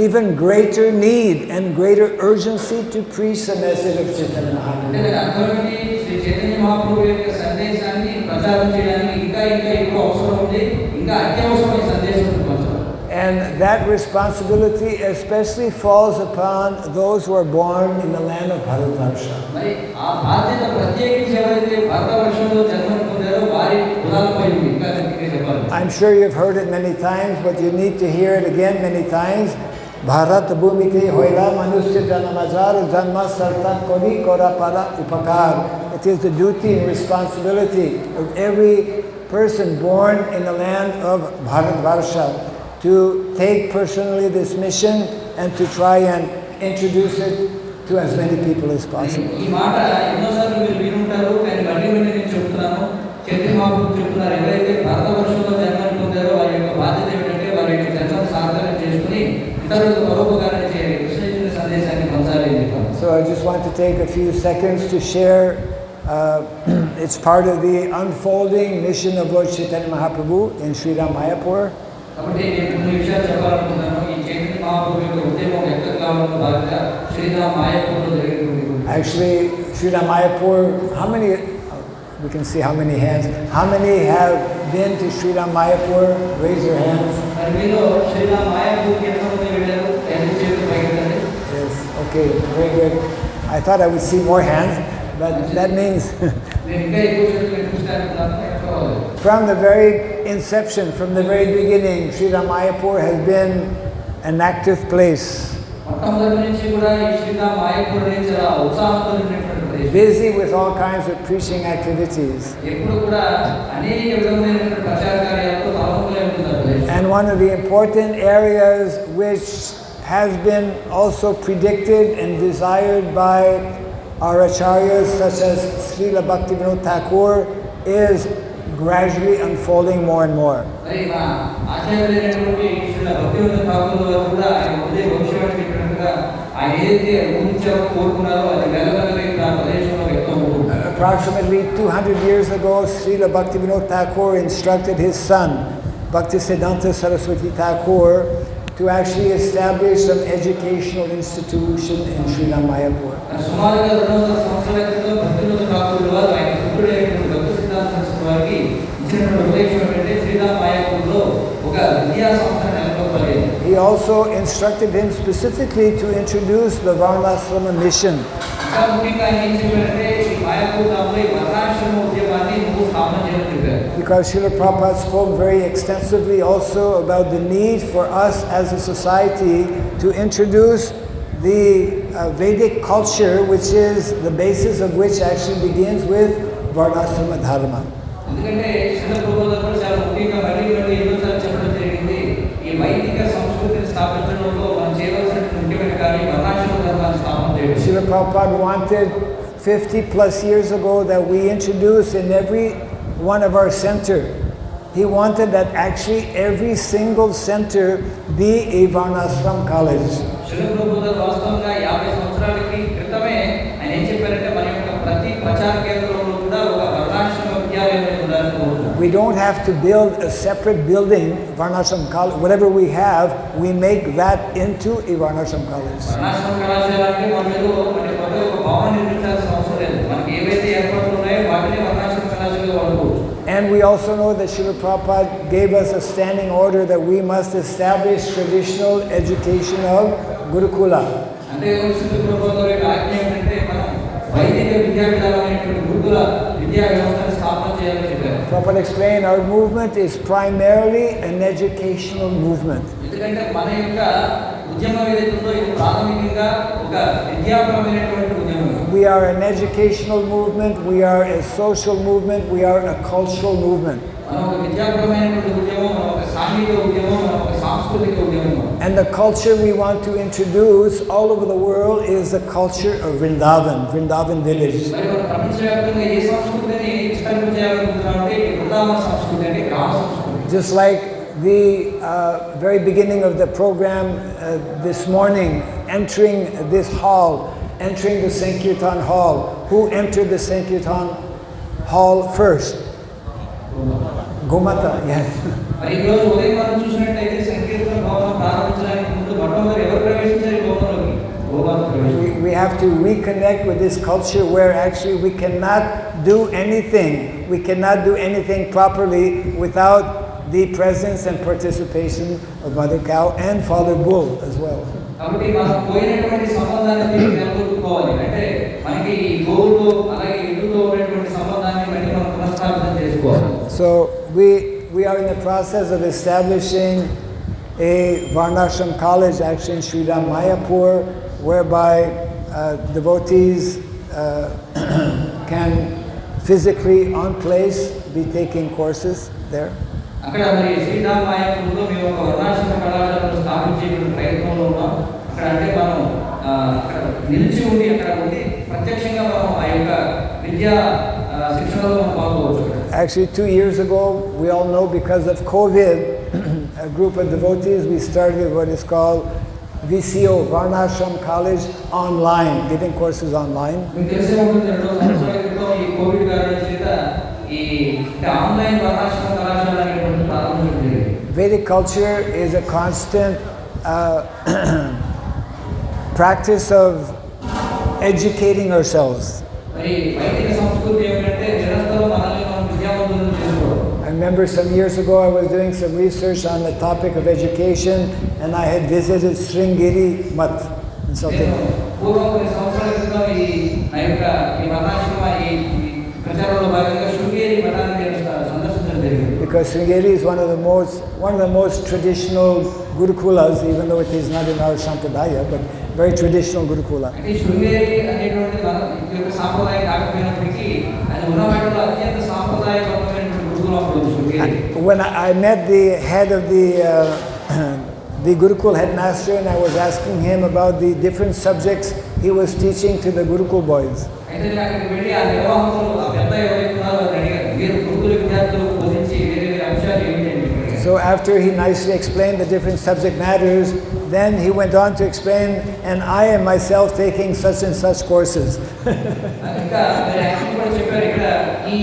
even greater need and greater urgency to preach the message of Chaitanya Mahaprabhu. అంటే దాని అర్థం ఏంటి? శ్రీ చైతన్య మహాప్రభు యొక్క సందేశాన్ని ప్రచారం చేయడానికి ఇంకా ఎక్కువ అవసరం ఉంది, ఇంకా అత్యవసరం ఈ సందేశం పంచడం. And that responsibility especially falls upon those who are born in the land of Bharatvarsha. మరి ఆ బాధ్యత ప్రత్యేకించి ఎవరైతే భారతవర్షంలో జన్మని పొందారో ఉంటారో వారి భుజాలపై ఉంది. ఇంకా గట్టిగా చెప్పాలి. I'm sure you've heard it many times, but you need to hear it again many times. Bharat bhumite hoila manusya janamazar janma sarta kori kora para upakar. It is the duty and responsibility of every person born in the land of Bharatvarsha to take personally this mission and to try and introduce it to as many people as possible. ఈ మాట ఎన్నోసార్లు మీరు వినుంటారు, కానీ మళ్ళీ మళ్ళీ నేను చెప్తున్నాను. చైతన్య మహాప్రభు చెప్తున్నారు, ఎవరైతే భారతవర్షంలో జన్మని పొందారో వారి యొక్క బాధ్యత ఏమిటంటే వారి యొక్క జన్మను సార్థకం చేసుకుని ఇతరులకు పరోపకారం చేయాలి, కృష్ణ సందేశాన్ని పంచాలి అని చెప్పారు. So I just want to take a few seconds to share. It's part of the unfolding mission of Lord Chaitanya Mahaprabhu in Sri Ram Mayapur. కాబట్టి నేను కొన్ని విషయాలు చెప్పాలనుకుంటున్నాను. ఈ చైతన్య మహాప్రభు యొక్క ఉద్యమం వ్యక్తం కావడంలో భాగంగా శ్రీరామ్ మాయాపూర్లో జరిగినటువంటి Actually, Sri Ram Mayapur, how many, we can see how many hands, how many have been to Sri Ram Mayapur? Raise your hands. మరి మీలో శ్రీరామ్ మాయాపూర్కి ఎంతమంది వెళ్ళారు? ఎంత చేతులు పైకెత్తండి. Yes, okay, very good. I thought I would see more hands, but that means నేను ఇంకా ఎక్కువ చేతులు చూస్తాను. from the very inception, from the very beginning, Sri Ram Mayapur has been an active place. మొట్టమొదటి నుంచి కూడా ఈ శ్రీరామ్ మాయాపూర్ అనేది చాలా ఉత్సాహంతో ఉన్నటువంటి ప్రదేశం. Busy with all kinds of preaching activities. ఎప్పుడు కూడా అనేక విధమైనటువంటి ప్రచార కార్యాలతో తలములే ఉంటుంది ఆ ప్రదేశం. And one of the important areas which has been also predicted and desired by our acharyas such as Srila Bhaktivinoda Thakur is gradually unfolding more and more. మరి మా ఆచార్యులైనటువంటి శ్రీల భక్తివేదాంత ఠాకూర్ గారు కూడా ఆయన ఉదయ భవిష్యవాణి చెప్పినట్టుగా ఆయన ఏదైతే ఊహించారో కోరుకున్నారో అది వెలవెలగా ఆ ప్రదేశంలో వ్యక్తం అవుతుంది. Approximately 200 years ago, Srila Bhaktivinoda Thakur instructed his son, Bhaktisiddhanta Saraswati Thakur, to actually establish some educational institution in Sri Ram Mayapur. సుమారుగా 200 సంవత్సరాల క్రితం భక్తివేదాంత ఠాకూర్ గారు ఆయన పుత్రుడైనటువంటి భక్తిసిద్ధాంత సరస్వతి వారికి ఇచ్చినటువంటి ఉపదేశం ఏంటంటే శ్రీరామ్ మాయాపూర్లో ఒక విద్యా సంస్థను నెలకొల్పాలి. He also instructed him specifically to introduce the Varnasrama mission. ఇంకా ముఖ్యంగా ఆయన ఏం చెప్పారంటే ఈ మాయాపూర్ ధామంలో ఈ వర్ణాశ్రమ ఉద్యమాన్ని నువ్వు స్థాపన చేయాలని చెప్పారు. Because Srila Prabhupada spoke very extensively also about the need for us as a society to introduce the Vedic culture, which is the basis of which actually begins with Varnasrama Dharma. ఎందుకంటే శ్రీల ప్రభువులు కూడా చాలా ముఖ్యంగా మళ్ళీ మళ్ళీ ఎన్నోసార్లు చెప్పడం జరిగింది, ఈ వైదిక సంస్కృతిని స్థాపించడంలో మనం చేయవలసిన ముఖ్యమైన కార్యం వర్ణాశ్రమ ధర్మాన్ని స్థాపన చేయడం. Srila Prabhupada wanted 50 plus years ago that we introduce in every one of our center. He wanted that actually every single center be a Varnashram college. Srila ప్రభువులు వాస్తవంగా 50 సంవత్సరాల క్రితమే ఆయన ఏం చెప్పారంటే మన యొక్క ప్రతి ప్రచార కేంద్రంలో కూడా ఒక వర్ణాశ్రమ విద్యాలయం ఉండాలని కోరుతున్నారు. We don't have to build a separate building, Varnashram college. Whatever we have, we make that into a Varnashram college. వర్ణాశ్రమ కళాశాల అంటే మనం ఏదో మన కొత్త ఒక భవనం నిర్మించాల్సిన అవసరం లేదు. మనకి ఏవైతే ఏర్పాట్లు ఉన్నాయో వాటిని వర్ణాశ్రమ కళాశాలలో వాడుకోవచ్చు. And we also know that Srila Prabhupada gave us a standing order that we must establish traditional education of Gurukula. అంటే శ్రీల ప్రభువుల యొక్క ఆజ్ఞ ఏంటంటే మనం వైదిక విద్యా విధానమైనటువంటి గురుకుల విద్యా వ్యవస్థను స్థాపన చేయాలని చెప్పారు. Prabhupada explained our movement is primarily an educational movement. ఎందుకంటే మన యొక్క ఉద్యమం ఏదైతే ఉందో ఇది ప్రాథమికంగా ఒక విద్యాపరమైనటువంటి ఉద్యమం. We are an educational movement, we are a social movement, we are a cultural movement. మనం ఒక విద్యాపరమైనటువంటి ఉద్యమం, మనం ఒక సాంఘిక ఉద్యమం, మనం ఒక సాంస్కృతిక ఉద్యమం. And the culture we want to introduce all over the world is the culture of Vrindavan, Vrindavan village. మరి మన ప్రపంచవ్యాప్తంగా ఏ సంస్కృతిని విస్తరింపజేయాలనుకుంటున్నామంటే ఈ బృందావన సంస్కృతి అంటే గ్రామ సంస్కృతి. Just like the very beginning of the program this morning, entering this hall, entering the Sankirtan hall. Who entered the Sankirtan hall first? Gomata, yes. మరి ఈ రోజు ఉదయం మనం చూసినట్లయితే సంకీర్తన భవనం ప్రారంభించడానికి ముందు మొట్టమొదటి ఎవరు ప్రవేశించారు ఈ భవనంలోకి? గోమాత ప్రవేశించారు. We have to reconnect with this culture where actually we cannot do anything. We cannot do anything properly without the presence and participation of Mother Cow and Father Bull as well. కాబట్టి మనం పోయినటువంటి సంబంధాన్ని తిరిగి నెలకొల్పుకోవాలి. అంటే మనకి ఈ గోవులు అలాగే ఇల్లుతో ఉన్నటువంటి సంబంధాన్ని మళ్ళీ మనం పునఃస్థాపితం చేసుకోవాలి. So we are in the process of establishing a Varnashram college actually in Sriram Mayapur, whereby devotees can physically on place be taking courses there. అక్కడ మరి శ్రీరామ్ మాయాపూర్లో మేము ఒక వర్ణాశ్రమ కళాశాలను స్థాపించే ప్రయత్నంలో ఉన్నాం. అక్కడ అంటే మనం అక్కడ నిలిచి ఉండి అక్కడ ఉండి ప్రత్యక్షంగా మనం ఆ యొక్క విద్యా శిక్షణలో మనం పాల్గొవచ్చు. Actually 2 years ago, we all know because of COVID, a group of devotees, we started what is called VCO, Varnashram College Online, giving courses online. మీకు తెలిసే ఉంటుంది 2 సంవత్సరాల క్రితం ఈ కోవిడ్ కారణం చేత ఈ ఆన్లైన్ వర్ణాశ్రమ కళాశాల అనేటువంటి ప్రారంభించింది. Vedic culture is a constant practice of educating ourselves. మరి వైదిక సంస్కృతి ఏమిటంటే నిరంతరం మనల్ని మనం విద్యావంతులను చేసుకోవడం. I remember some years ago I was doing some research on the topic of education and I had visited Sringeri Math in South India. పూర్వం కొన్ని సంవత్సరాల క్రితం ఈ నా యొక్క ఈ వర్ణాశ్రమ ఈ ప్రచారంలో భాగంగా శృంగేరి మఠాన్ని నేను సందర్శించడం జరిగింది. Because Sringeri is one of the most traditional gurukulas, even though it is not in our sampradaya, but very traditional gurukula. అంటే శృంగేరి అనేటువంటి మన యొక్క సాంప్రదాయం కాకపోయినప్పటికీ అది ఉన్న వాటిలో అత్యంత సాంప్రదాయబద్ధమైనటువంటి గురుకులం అప్పుడు Sringeri. When I met the head of the Gurukul headmaster and I was asking him about the different subjects he was teaching to the Gurukul boys. అయితే నేను అక్కడికి వెళ్ళి ఆ నిర్వాహకులు ఆ పెద్ద ఎవరైతే ఉన్నారో అని అడిగాను. వీరు గురుకుల విద్యార్థులకు బోధించి వేరే వేరే అంశాలు ఏమిటండి? So after he nicely explained the different subject matters, then he went on to explain, and I am myself taking such and such courses. ఇంకా మరి ఆయన కూడా చెప్పారు ఇక్కడ ఈ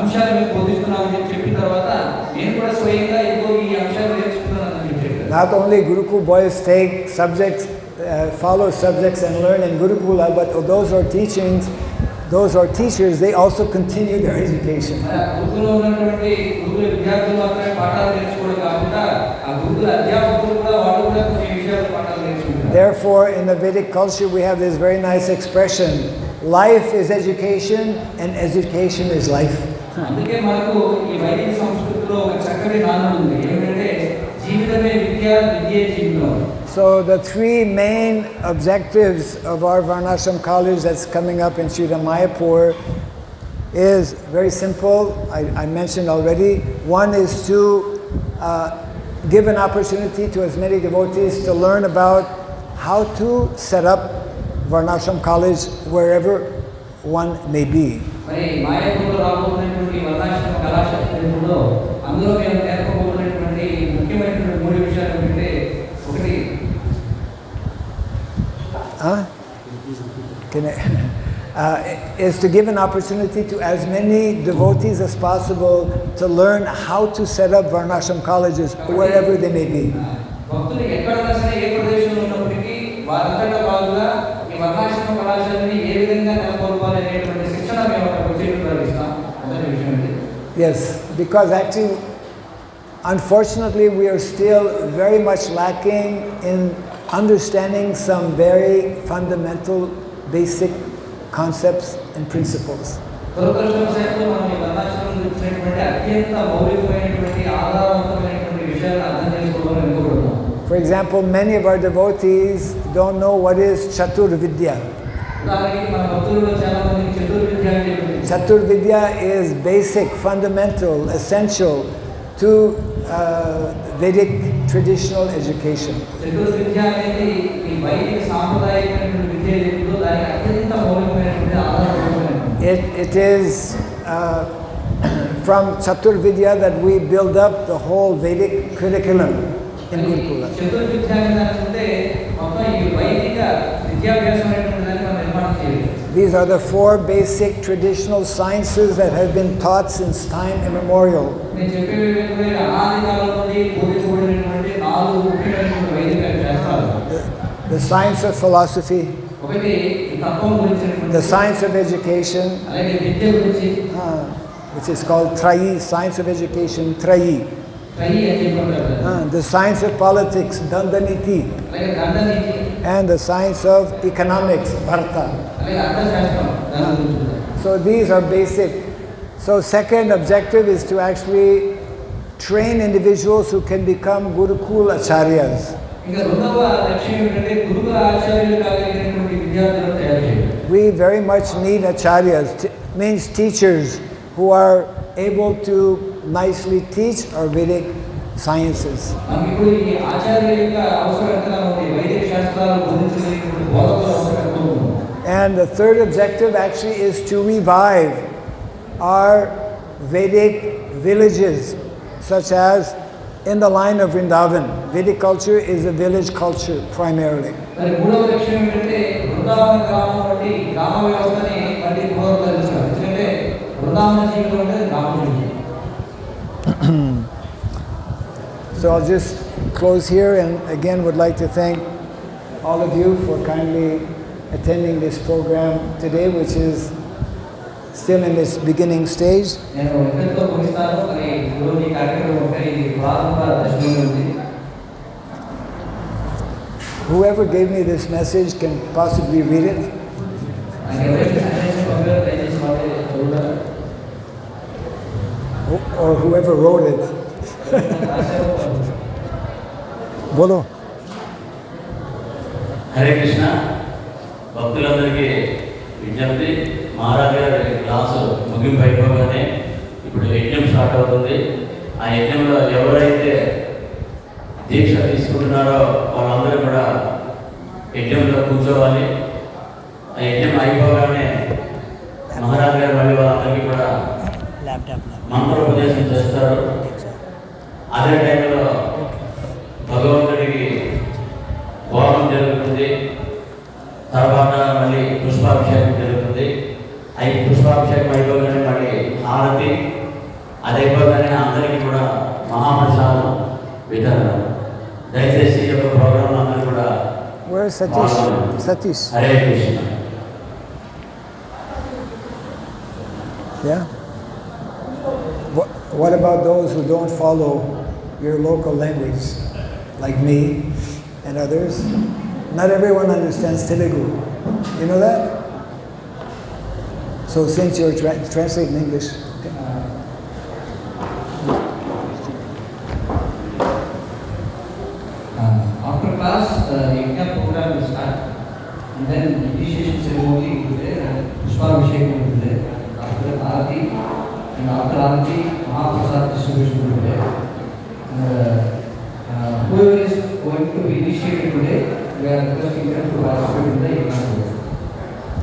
అంశాలు మీకు బోధిస్తున్నామని చెప్పిన తర్వాత నేను కూడా స్వయంగా ఇదిగో ఈ అంశాలు నేర్చుకున్నానని చెప్పారు. Not only Gurukul boys take subjects, follow subjects and learn in Gurukula, but those who are teachers, they also continue their education. గురుకులంలో ఉన్నటువంటి గురుకుల విద్యార్థులు మాత్రమే పాఠాలు నేర్చుకోవడం కాకుండా ఆ గురుకుల అధ్యాపకులు కూడా వాళ్ళు కూడా కొన్ని విషయాలు పాఠాలు నేర్చుకుంటారు. Therefore, in the Vedic culture, we have this very nice expression: life is education, and education is life. అందుకే మనకు ఈ వైదిక సంస్కృతిలో ఒక చక్కటి నానుడి ఉంది. ఏమిటంటే జీవితమే విద్య, విద్యే జీవితం. So the 3 main objectives of our Varnashram college that's coming up in Sriram Mayapur is very simple. I mentioned already. One is to give an opportunity to as many devotees to learn about how to set up Varnashram college wherever one may be. మరి మాయాపూర్లో రాబోతున్నటువంటి వర్ణాశ్రమ కళాశాలలో అందులో మేము నేర్పబోతున్నటువంటి ముఖ్యమైనటువంటి 3 విషయాలు ఏంటంటే ఒకటి is to give an opportunity to as many devotees as possible to learn how to set up Varnashram colleges wherever they may be. భక్తులు ఎక్కడైనా సరే ఏ ప్రదేశంలో ఉన్నప్పటికీ వారంతటా వారుగా ఈ వర్ణాశ్రమ కళాశాలని ఏ విధంగా నెలకొల్పాలి అనేటువంటి శిక్షణ మేము అక్కడ వచ్చేటప్పుడు ఇస్తాం. మొదటి విషయం ఇది. Yes, because actually, unfortunately, we are still very much lacking in understanding some very fundamental, basic concepts and principles. దురదృష్టవశాత్తు మనం ఈ వర్ణాశ్రమం గురించినటువంటి అత్యంత మౌలికమైనటువంటి ఆధారవంతమైనటువంటి విషయాలను అర్థం చేసుకోవడం వెనుకబడుతున్నాం. For example, many of our devotees don't know what is Chatur Vidya. ఉదాహరణకి మన భక్తులలో చాలా మందికి చతుర్విద్య అంటే Chatur Vidya is basic, fundamental, essential to Vedic traditional education. చతుర్విద్య అనేది ఈ వైదిక సాంప్రదాయమైనటువంటి విద్య ఏదో దానికి అత్యంత మౌలికమైనటువంటి ఆధారమైనటువంటి. It is from Chatur Vidya that we build up the whole Vedic curriculum in Gurukula. చతుర్విద్య అంటే మొత్తం ఈ వైదిక విద్యాభ్యాసం అనేటువంటి దాన్ని మనం నిర్మాణం చేయాలి. These are the 4 basic traditional sciences that have been taught since time immemorial. నేను చెప్పేవి అనాది కాలం నుండి బోధించబడినటువంటి 4 ముఖ్యమైనటువంటి వైదిక శాస్త్రాలు. The science of philosophy, ఒకటి తత్వం గురించి, the science of education, అలాగే విద్య గురించి, which is called Trayi, science of education, Trayi. Try అని చెప్పారు. The science of politics, Dandaniti, అలాగే దండనీతి, and the science of economics, Bharta. అలాగే అర్థశాస్త్రం దాని గురించి. So these are basic So second objective is to actually train individuals who can become Gurukul Acharyas. ఇంకా రెండవ లక్ష్యం ఏంటంటే గురుకుల ఆచార్యులు కాగలిగినటువంటి విద్యార్థులను తయారు చేయడం. We very much need acharyas, means teachers who are able to nicely teach our Vedic sciences. మనకి ఇప్పుడు ఈ ఆచార్యుల యొక్క అవసరం ఎంతగా ఉంది, వైదిక శాస్త్రాలు బోధించగలిగినటువంటి బోధకుల అవసరం ఎంతో ఉంది. And the third objective actually is to revive our Vedic villages, such as in the line of Vrindavan. Vedic culture is a village culture primarily. మరి మూడవ లక్ష్యం ఏంటంటే బృందావన గ్రామం వంటి గ్రామ వ్యవస్థని మళ్ళీ పునరుద్ధరించడం. ఎందుకంటే బృందావన జీవితం అంటే గ్రామం. So I'll just close here and again would like to thank all of you for kindly attending this program today, which is still in its beginning stage. నేను ఎంతో కొనిస్తాను, మరి ఈరోజు ఈ కార్యక్రమం ఒక ఇది ప్రారంభ దశలో ఉంది. Whoever gave me this message can possibly read it. నాకు ఎవరైతే సందేశం పంపారో దయచేసి వాళ్ళే చదువుతారు. Or whoever wrote it. Bolo. Hare Krishna. భక్తులందరికీ విజ్ఞప్తి, మహారాజు గారి క్లాసు ముగింపు అయిపోగానే ఇప్పుడు యజ్ఞం స్టార్ట్ అవుతుంది. ఆ యజ్ఞంలో ఎవరైతే దీక్ష తీసుకుంటున్నారో వాళ్ళందరూ కూడా యజ్ఞంలో కూర్చోవాలి. ఆ యజ్ఞం అయిపోగానే మహారాజు గారు మళ్ళీ వాళ్ళందరికీ కూడా మంత్రోపదేశం చేస్తారు. అదే టైంలో భగవంతుడికి హోమం జరుగుతుంది. తర్వాత మళ్ళీ పుష్పాభిషేకం జరుగుతుంది. పుష్పాభిషేకం అయిపోగానే మళ్ళీ హారతి. అది అయిపోగానే అందరికీ కూడా మహాప్రసాదం వితరణ. దయచేసి ఈ యొక్క ప్రోగ్రాం అందరూ కూడా Where is Satish? Satish. Hare Krishna. Yeah? What about those who don't follow your local language, like me and others? Not everyone understands Telugu. You know that? So since you're translating in English, okay. After class, yajna program will start, and then initiation ceremony will be there, and pushpabhishekam will be there. After Aarati, and after Aarati, Mahaprasad distribution will be there. Whoever is going to be initiated today, we are requesting them to participate in the yajna program.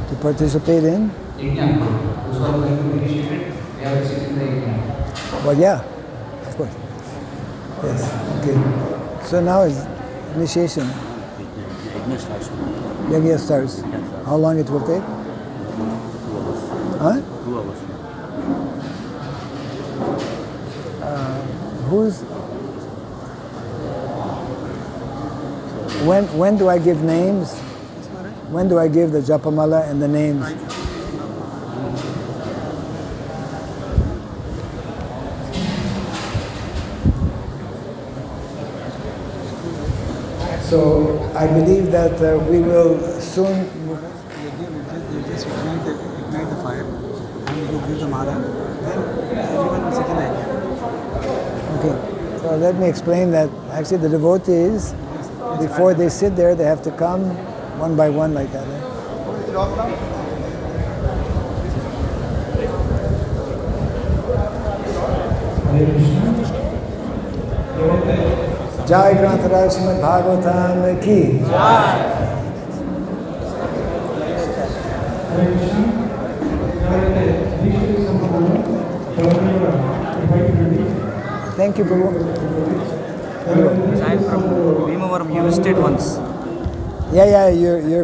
To participate in? Yajna program. Those who are going to be initiated, they have to sit in the yajna. Well, yeah, of course. Yes, okay. So now is initiation. Yajna starts. How long it will take? 2 hours. Huh? 2 hours. Who's? When do I give names? When do I give the japamala and the names? So I believe that we will soon. You just ignite the fire and you give the mala, then everyone will sit in the yajna. Okay. So let me explain that actually the devotees, before they sit there, they have to come one by one like that. Jai Grantaraj Srimad Bhagavatam ki. Thank you, Prabhu. I'm from Bhimavaram. You visited once. Yeah, you're